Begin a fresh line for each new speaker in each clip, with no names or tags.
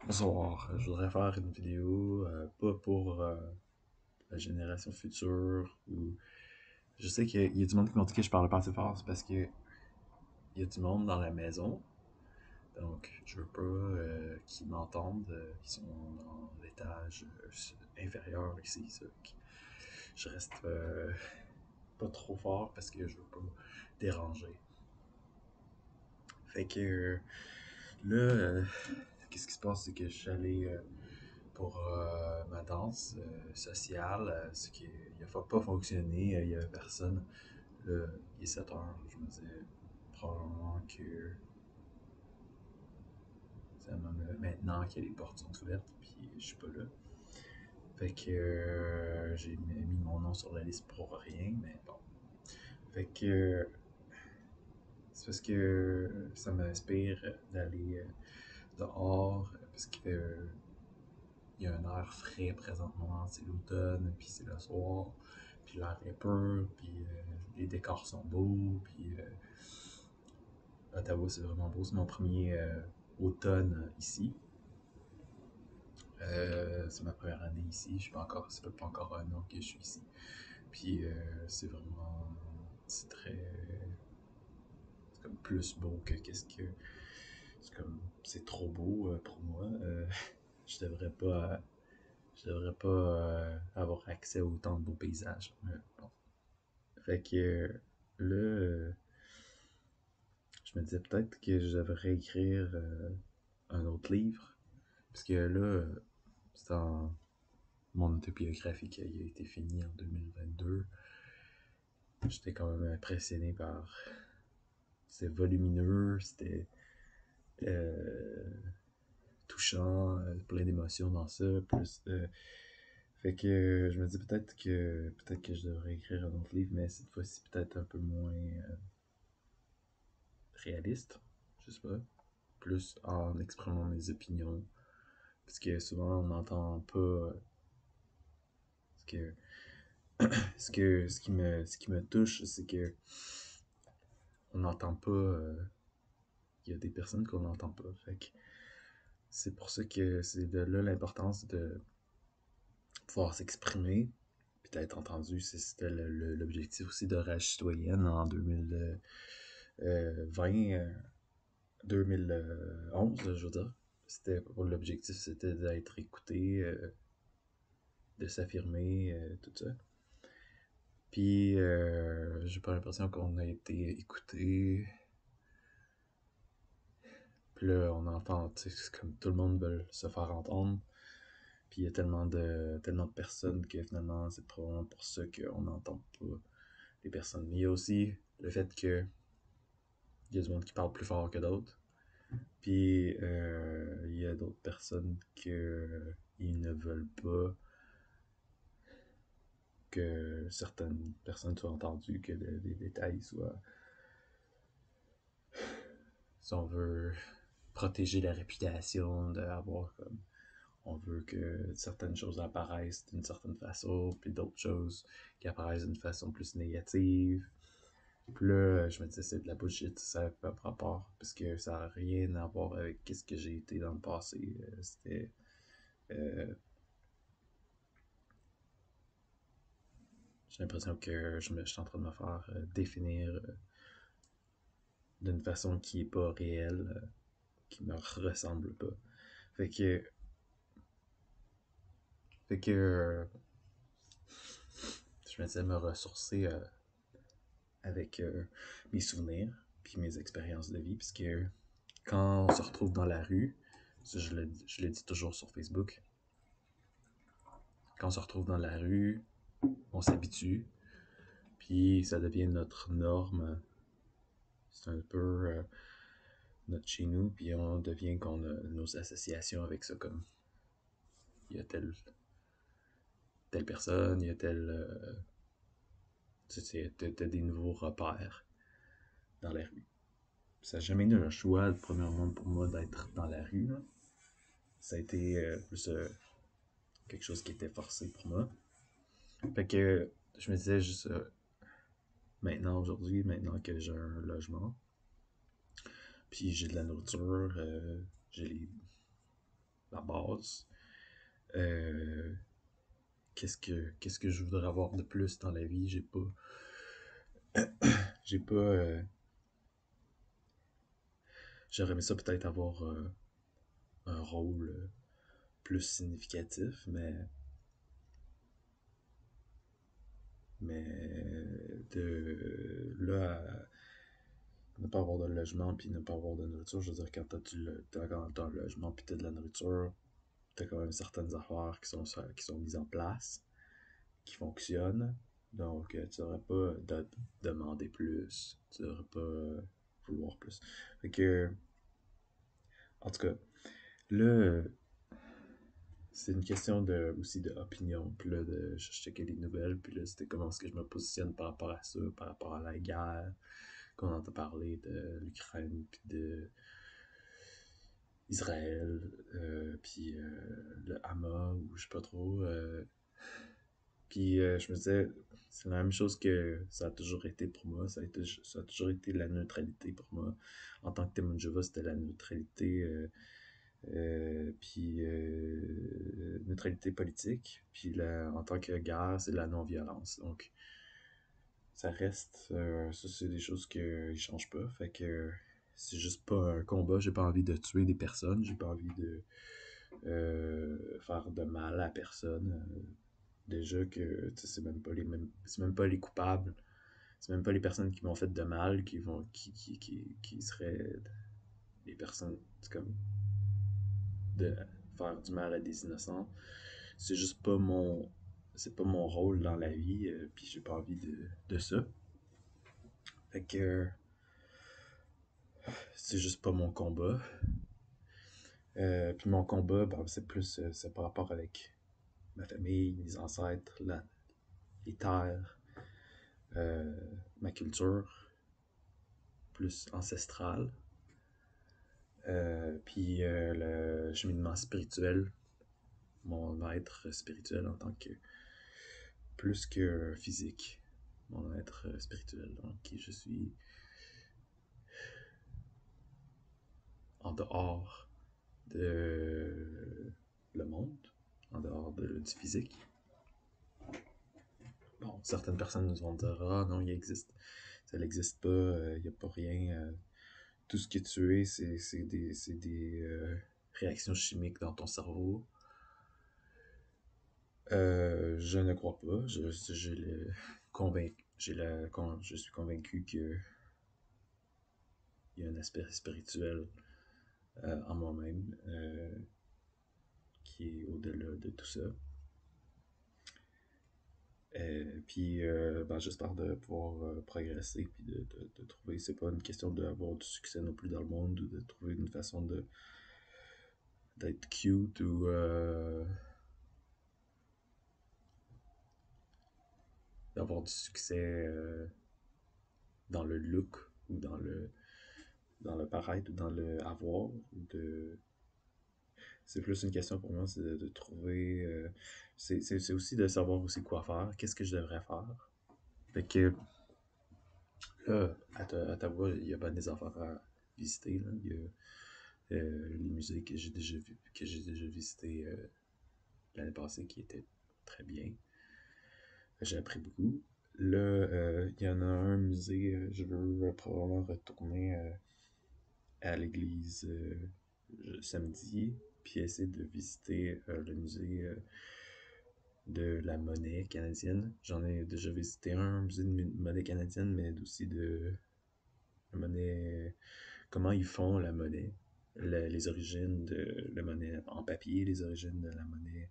Bonsoir, je voudrais faire une vidéo, pas pour la génération future, ou je sais qu'il y a du monde qui m'ont dit que je parle pas assez fort, c'est parce que il y a du monde dans la maison, donc je veux pas qu'ils m'entendent, ils sont dans l'étage inférieur ici, ça, je reste pas trop fort parce que je veux pas déranger. Fait que là, qu'est-ce qui se passe, c'est que je suis allé pour ma danse sociale, ce qui n'a pas fonctionné, il n'y avait personne. Là, il est 7 heures, je me disais probablement que maintenant que les portes sont ouvertes, puis je suis pas là. Fait que j'ai mis mon nom sur la liste pour rien, mais bon. Fait que c'est parce que ça m'inspire d'aller dehors, parce que il y a un air frais présentement, c'est l'automne, puis c'est le soir, puis l'air est pur, puis les décors sont beaux, puis Ottawa c'est vraiment beau, c'est mon premier automne ici. C'est ma première année ici, je suis pas encore, ça fait pas encore un an que je suis ici. Puis c'est vraiment, c'est très, c'est comme plus beau que qu'est-ce que, c'est comme, c'est trop beau pour moi. Je devrais pas, je devrais pas avoir accès à autant de beaux paysages. Bon. Fait que là, je me disais peut-être que je devrais écrire un autre livre. Parce que là, c'est en mon autobiographie qui a été fini en 2022. J'étais quand même impressionné par. C'était volumineux, c'était euh, touchant, plein d'émotions dans ça. Plus, fait que je me dis peut-être que je devrais écrire un autre livre, mais cette fois-ci peut-être un peu moins réaliste. Je sais pas. Plus en exprimant mes opinions. Parce que souvent on n'entend pas ce que ce qui me touche, c'est que on n'entend pas. Il y a des personnes qu'on n'entend pas. Fait que c'est pour ça que c'est de là l'importance de pouvoir s'exprimer puis d'être entendu. C'était l'objectif aussi de Rage citoyenne en 2020, 2011, je veux dire. C'était pour l'objectif, c'était d'être écouté, de s'affirmer, tout ça. Puis j'ai pas l'impression qu'on a été écouté. Puis là, on entend, tu sais, c'est comme tout le monde veut se faire entendre. Puis il y a tellement de personnes que finalement, c'est probablement pour ça qu'on n'entend pas les personnes. Mais il y a aussi le fait que il y a du monde qui parle plus fort que d'autres. Puis il y a d'autres personnes ils ne veulent pas que certaines personnes soient entendues, que les détails soient. Si on veut protéger la réputation, d'avoir comme on veut que certaines choses apparaissent d'une certaine façon, puis d'autres choses qui apparaissent d'une façon plus négative. Puis là, je me disais, c'est de la bullshit, ça n'a pas rapport, parce que ça n'a rien à voir avec ce que j'ai été dans le passé. C'était. euh, j'ai l'impression que je suis en train de me faire définir d'une façon qui est pas réelle, qui me ressemble pas. Fait que. Fait que. Je me disais me ressourcer avec mes souvenirs puis mes expériences de vie, puisque quand on se retrouve dans la rue, ça, je le dis toujours sur Facebook, quand on se retrouve dans la rue, on s'habitue, puis ça devient notre norme, c'est un peu notre chez nous, puis on devient qu'on a nos associations avec ça, comme il y a telle personne, il y a telle. Tu sais, t'as des nouveaux repères dans la rue. Ça n'a jamais été un choix, premièrement, pour moi, d'être dans la rue. Là. Ça a été plus quelque chose qui était forcé pour moi. Fait que je me disais juste maintenant, aujourd'hui, maintenant que j'ai un logement, puis j'ai de la nourriture, j'ai les. la base. Euh, qu'est-ce que je voudrais avoir de plus dans la vie? J'ai pas, j'aurais aimé ça peut-être avoir un rôle plus significatif, mais de là à ne pas avoir de logement puis ne pas avoir de nourriture, je veux dire, quand t'as un logement puis t'as de la nourriture, t'as quand même certaines affaires qui sont mises en place, qui fonctionnent. Donc, tu n'aurais pas demander plus, tu n'aurais pas vouloir plus. Fait que, en tout cas, là, c'est une question aussi d'opinion. Puis là, je checkais les nouvelles, puis là, c'était comment est-ce que je me positionne par rapport à ça, par rapport à la guerre, qu'on entend parler de l'Ukraine, puis de Israël, puis le Hamas, ou je sais pas trop. Puis je me disais, c'est la même chose que ça a toujours été pour moi. Ça a toujours été la neutralité pour moi. En tant que témoin de Jéhovah, c'était la neutralité, puis neutralité politique. Puis en tant que guerre, c'est la non-violence. Donc, ça reste, ça c'est des choses qui ne changent pas. Fait que c'est juste pas un combat. J'ai pas envie de tuer des personnes. J'ai pas envie de faire de mal à personne. Déjà que c'est même pas les coupables, c'est même pas les personnes qui m'ont fait de mal qui seraient des personnes comme de faire du mal à des innocents. C'est juste pas mon c'est pas mon rôle dans la vie, puis j'ai pas envie de ça. Fait que c'est juste pas mon combat. Puis mon combat, ben, c'est plus c'est par rapport avec ma famille, mes ancêtres, les terres, euh, ma culture plus ancestrale. Puis le cheminement spirituel, mon être spirituel en tant que plus que physique, mon être spirituel, donc qui je suis en dehors de le monde, en dehors du physique. Bon, certaines personnes nous vont dire ah non, ça n'existe pas, il n'y a pas rien. Tout ce que tu es, c'est des réactions chimiques dans ton cerveau. Je ne crois pas. Je suis convaincu qu'il y a un aspect spirituel en moi-même qui est au-delà de tout ça. Puis, ben, j'espère de pouvoir progresser puis de trouver. C'est pas une question d'avoir du succès non plus dans le monde ou de trouver une façon d'être cute ou d'avoir du succès dans le look ou dans le paraître ou dans le avoir ou de c'est plus une question pour moi, c'est de trouver c'est aussi de savoir aussi quoi faire, qu'est-ce que je devrais faire. Fait que là, à ta voix, il y a pas des affaires à visiter là. Il y a les musées que j'ai déjà visités l'année passée qui étaient très bien. J'ai appris beaucoup. Là, il y en a un musée, je veux probablement retourner à l'église samedi, puis essayer de visiter le musée de la monnaie canadienne. J'en ai déjà visité un musée de monnaie canadienne, mais aussi de la monnaie, comment ils font la monnaie, les origines de la monnaie en papier, les origines de la monnaie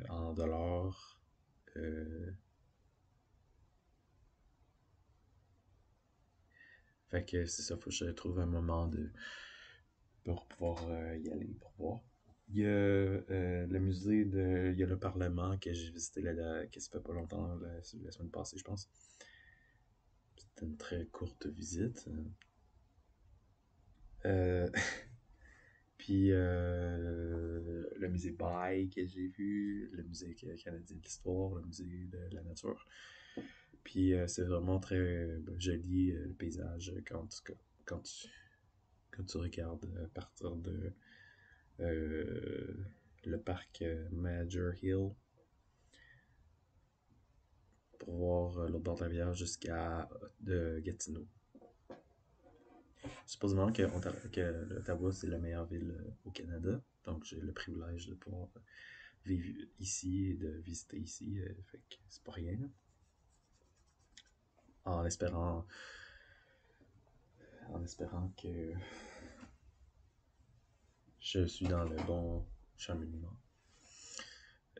en dollars. Fait que c'est ça, faut que je trouve un moment pour pouvoir y aller, pour voir. Il y a le musée il y a le Parlement que j'ai visité que ça fait pas longtemps, la semaine passée, je pense. C'était une très courte visite. Euh, Puis le musée Baille que j'ai vu, le musée canadien de l'histoire, le musée de la nature. Puis c'est vraiment très joli le paysage quand tu regardes à partir le parc Major Hill pour voir l'autre bord de la rivière jusqu'à Gatineau. Supposément que l'Ottawa, c'est la meilleure ville au Canada, donc j'ai le privilège de pouvoir vivre ici et de visiter ici, fait que c'est pas rien. En espérant que je suis dans le bon cheminement.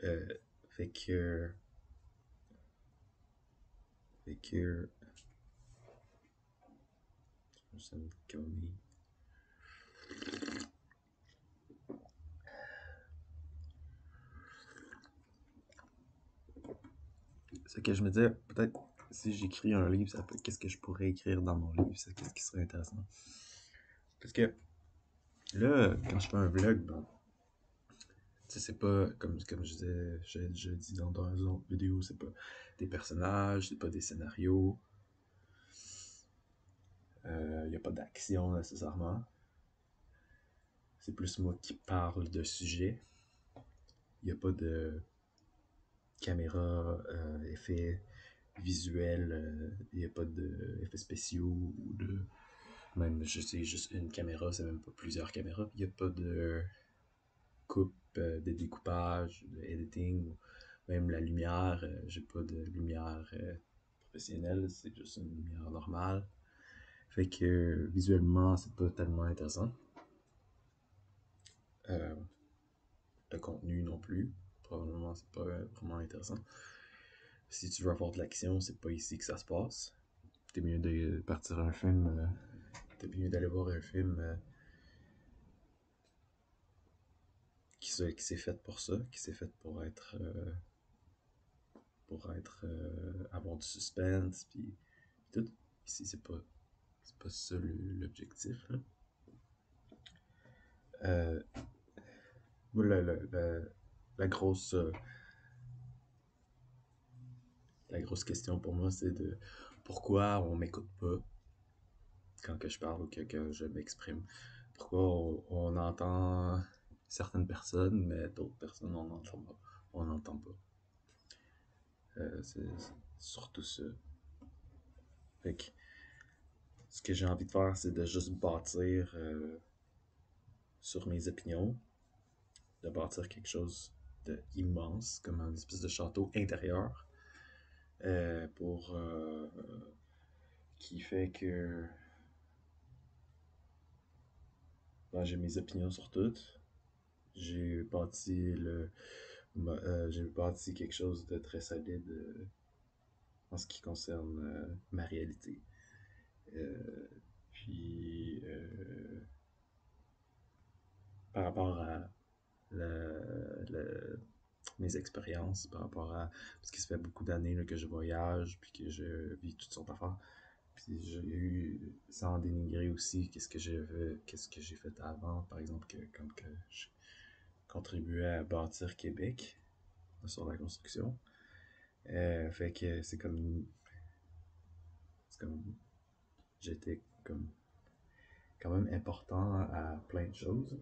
Euh, fait que ça me calme. C'est que je me disais, peut-être si j'écris un livre, qu'est-ce que je pourrais écrire dans mon livre, qu'est-ce qui serait intéressant. Parce que là, quand je fais un vlog, bon, tu sais, c'est pas, comme je disais, je dis dans une autre vidéo, c'est pas des personnages, c'est pas des scénarios, y a pas d'action nécessairement. C'est plus moi qui parle de sujet. Il n'y a pas de caméra, effets visuels, il n'y a pas d'effets spéciaux ou de. Même, je sais, juste une caméra, c'est même pas plusieurs caméras. Il n'y a pas de coupe, de découpage, de editing, ou même la lumière. J'ai pas de lumière professionnelle, c'est juste une lumière normale. Fait que visuellement, c'est pas tellement intéressant. Le contenu non plus. Probablement, c'est pas vraiment intéressant. Si tu veux avoir de l'action, c'est pas ici que ça se passe. T'es mieux de partir un film. T'es mieux d'aller voir un film qui s'est fait pour ça, qui s'est fait pour être avoir du suspense puis tout. Ici c'est pas ça l'objectif. Euh, la grosse la grosse question pour moi, c'est de pourquoi on m'écoute pas quand que je parle ou que je m'exprime. Pourquoi on entend certaines personnes, mais d'autres personnes, on n'entend pas. On n'entend pas. C'est surtout ça. Fait que ce que j'ai envie de faire, c'est de juste bâtir sur mes opinions, de bâtir quelque chose d'immense, comme une espèce de château intérieur, pour qui fait que ben, j'ai mes opinions sur tout. J'ai bâti j'ai bâti quelque chose de très solide en ce qui concerne ma réalité. Euh, puis par rapport à mes expériences, par rapport à parce qu'il se fait beaucoup d'années là, que je voyage puis que je vis toutes sortes d'affaires. Puis j'ai eu, sans dénigrer aussi, qu'est-ce que j'ai fait avant, par exemple, quand je contribuais à bâtir Québec sur la construction. Fait que c'est comme, j'étais comme quand même important à plein de choses.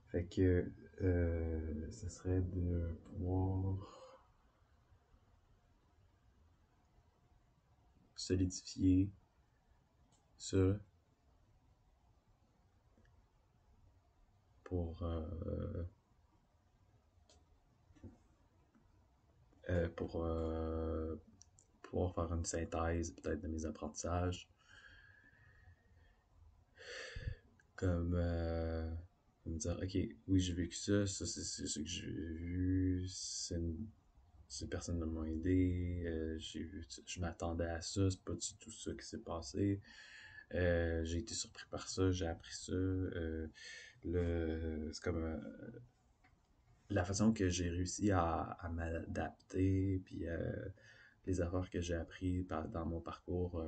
Fait que ce serait de pouvoir solidifier ça pour pouvoir faire une synthèse peut-être de mes apprentissages. Comme me dire, ok, oui, j'ai vécu ça c'est ce que j'ai vu, ces personnes m'ont aidé, je m'attendais à ça, c'est pas du tout ça qui s'est passé. J'ai été surpris par ça, j'ai appris ça. C'est comme la façon que j'ai réussi à m'adapter, puis les erreurs que j'ai appris dans mon parcours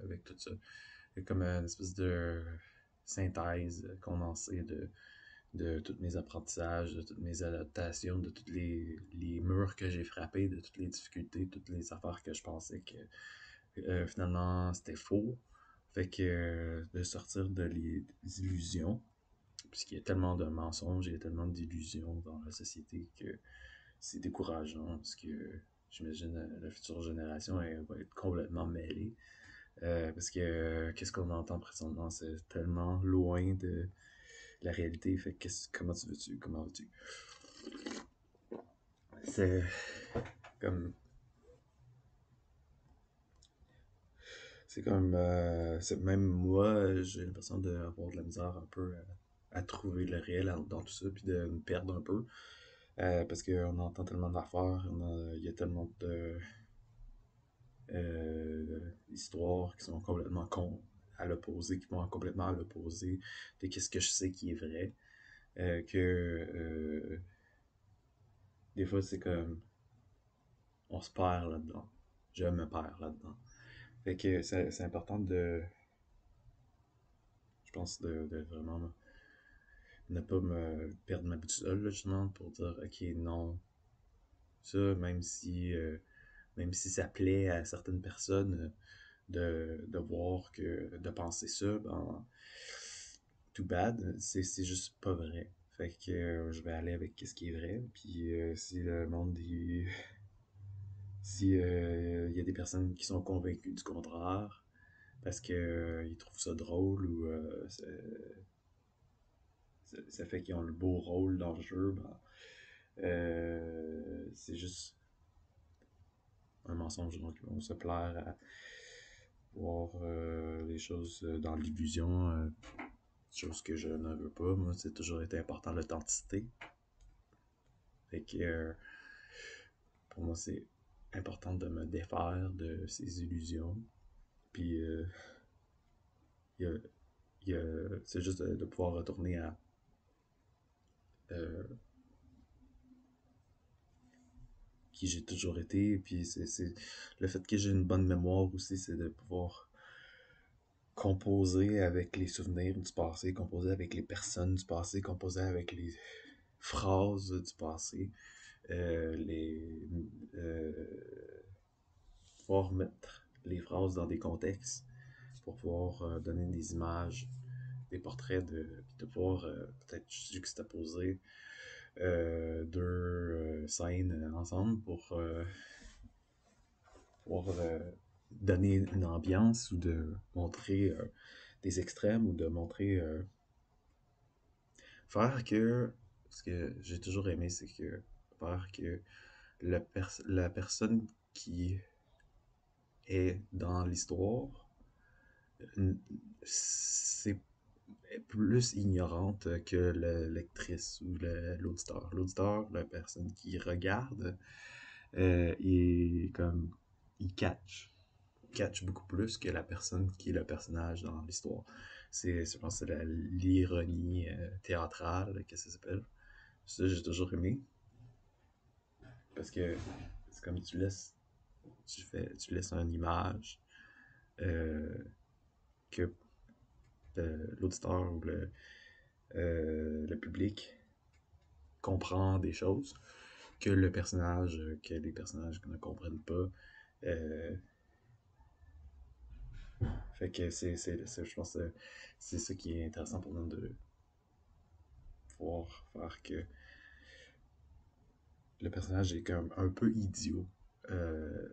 avec tout ça. C'est comme une espèce de synthèse condensée de tous mes apprentissages, de toutes mes adaptations, de tous les murs que j'ai frappés, de toutes les difficultés, toutes les affaires que je pensais que finalement c'était faux. Fait que de sortir de les illusions, puisqu'il y a tellement de mensonges, il y a tellement d'illusions dans la société que c'est décourageant, parce que j'imagine la future génération elle va être complètement mêlée. Parce que qu'est-ce qu'on entend présentement, c'est tellement loin de la réalité. Fait que comment tu veux-tu, comment veux-tu? C'est comme c'est comme même moi j'ai l'impression d'avoir de la misère un peu à trouver le réel dans tout ça puis de me perdre un peu parce qu'on entend tellement d'affaires, il y a tellement de histoires qui sont complètement à l'opposé, qui vont complètement à l'opposé de qu'est-ce que je sais qui est vrai, que des fois c'est comme on se perd là-dedans. Je me perds là-dedans. Fait que c'est important je pense, de vraiment ne pas me perdre ma boussole, là, justement, pour dire, ok, non, ça, même si ça plaît à certaines personnes de voir de penser ça, ben, too bad, c'est juste pas vrai. Fait que je vais aller avec ce qui est vrai, puis si le monde, si il y a des personnes qui sont convaincues du contraire, parce que ils trouvent ça drôle ou ça fait qu'ils ont le beau rôle dans le jeu, ben, c'est juste un mensonge. Donc, ils vont se plaire à voir les choses dans l'illusion, chose que je ne veux pas. Moi, c'est toujours été important l'authenticité. Fait que pour moi, c'est important de me défaire de ces illusions. Puis, il y a, c'est juste de pouvoir retourner à euh, qui j'ai toujours été. Et puis, c'est le fait que j'ai une bonne mémoire aussi, c'est de pouvoir composer avec les souvenirs du passé, composer avec les personnes du passé, composer avec les phrases du passé, les pouvoir mettre les phrases dans des contextes pour pouvoir donner des images, des portraits de pouvoir peut-être juxtaposer deux scènes ensemble pour pouvoir donner une ambiance ou de montrer des extrêmes ou de montrer faire que ce que j'ai toujours aimé c'est que faire que la personne qui est dans l'histoire c'est plus ignorante que la lectrice ou l'auditeur. L'auditeur, la personne qui regarde, est comme il catch beaucoup plus que la personne qui est le personnage dans l'histoire. Je pense que c'est l'ironie théâtrale que ça s'appelle. Ça, j'ai toujours aimé. Parce que c'est comme tu laisses une image euh, que l'auditeur ou le public comprend des choses que les personnages ne comprennent pas. Euh, fait que je pense que c'est ça qui est intéressant pour nous de pouvoir faire que le personnage est comme un peu idiot. Euh,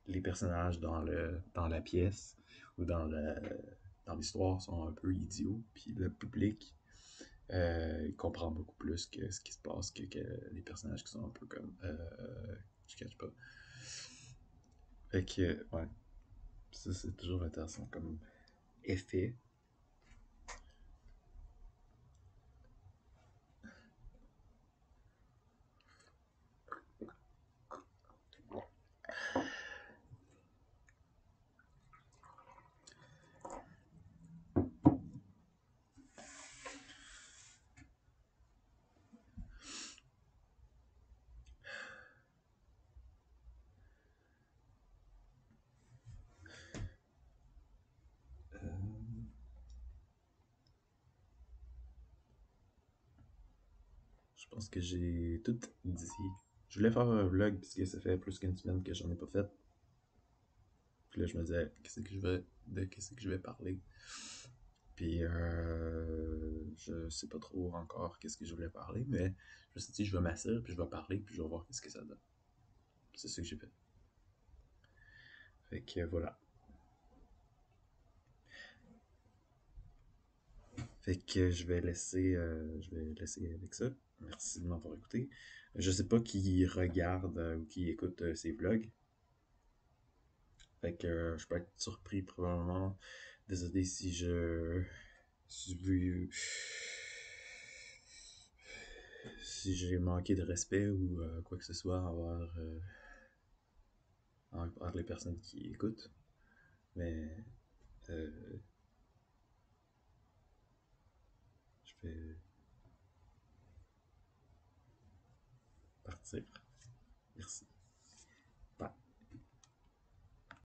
les personnages dans la pièce ou dans l'histoire sont un peu idiots, puis le public il comprend beaucoup plus que ce qui se passe que les personnages qui sont un peu comme je catch pas. Fait que ouais, ça c'est toujours intéressant comme effet. Euh, je pense que j'ai tout dit. Je voulais faire un vlog puisque ça fait plus qu'une semaine que j'en ai pas fait. Puis là je me disais qu'est-ce que je vais parler. Puis je sais pas trop encore qu'est-ce que je voulais parler, mais je me suis dit, je vais m'asseoir, puis je vais parler, puis je vais voir qu'est-ce que ça donne. C'est ce que j'ai fait. Fait que voilà. Fait que je vais laisser avec ça. Merci de m'avoir écouté. Je sais pas qui regarde ou qui écoute ces vlogs. Fait que je peux être surpris probablement. Désolé si si j'ai manqué de respect ou quoi que ce soit envers les personnes qui écoutent. Mais euh, je vais partir.